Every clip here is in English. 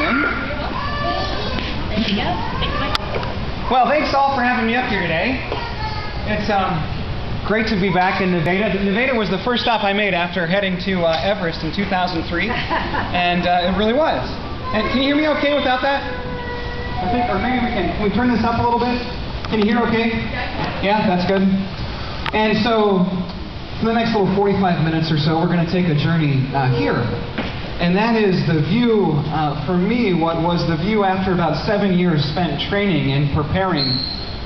doing? Well, thanks all for having me up here today. It's great to be back in Nevada. Nevada was the first stop I made after heading to Everest in 2003, and it really was. And can you hear me okay without that? I think, or maybe can we turn this up a little bit? Can you hear okay? Yeah, that's good. And so, for the next little 45 minutes or so, we're going to take a journey here. And that is the view, for me, what was the view after about 7 years spent training and preparing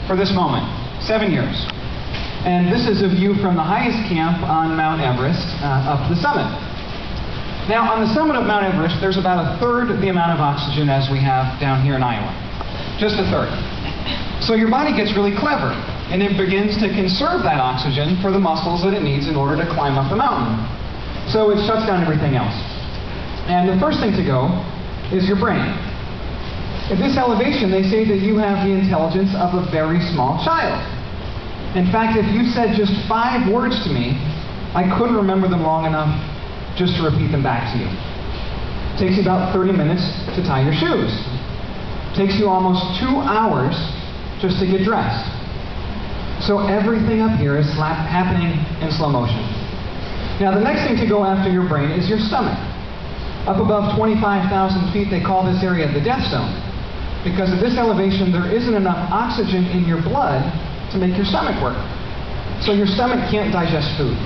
for this moment. 7 years. And this is a view from the highest camp on Mount Everest, up the summit. Now, on the summit of Mount Everest, there's about a third the amount of oxygen as we have down here in Iowa. Just a third. So your body gets really clever, and it begins to conserve that oxygen for the muscles that it needs in order to climb up the mountain. So it shuts down everything else. And the first thing to go is your brain. At this elevation, they say that you have the intelligence of a very small child. In fact, if you said just 5 words to me, I couldn't remember them long enough just to repeat them back to you. It takes you about 30 minutes to tie your shoes. It takes you almost 2 hours just to get dressed. So everything up here is happening in slow motion. Now the next thing to go after your brain is your stomach. Up above 25,000 feet, they call this area the death zone, because at this elevation there isn't enough oxygen in your blood to make your stomach work. So your stomach can't digest food.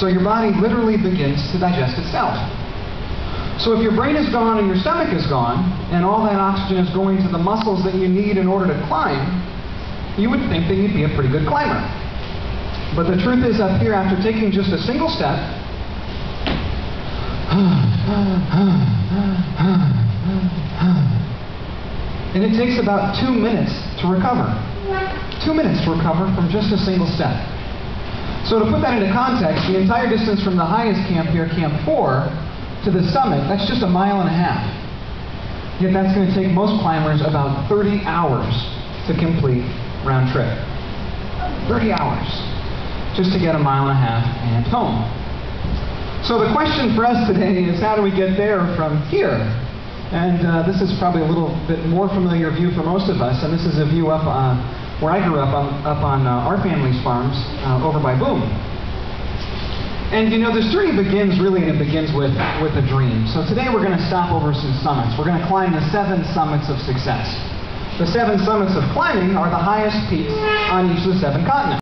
So your body literally begins to digest itself. So if your brain is gone and your stomach is gone, and all that oxygen is going to the muscles that you need in order to climb, you would think that you'd be a pretty good climber. But the truth is, up here, after taking just a single step, and it takes about 2 minutes to recover. 2 minutes to recover from just a single step. So to put that into context, the entire distance from the highest camp here, Camp 4, to the summit, that's just 1.5 miles. Yet that's going to take most climbers about 30 hours to complete round trip. 30 hours just to get 1.5 miles and home. So the question for us today is, how do we get there from here? And this is probably a little bit more familiar view for most of us, and this is a view up where I grew up on our family's farms over by Boom. And you know, this journey begins really, and it begins with a dream. So today we're going to stop over some summits. We're going to climb the 7 summits of success. The 7 summits of climbing are the highest peaks on each of the 7 continents.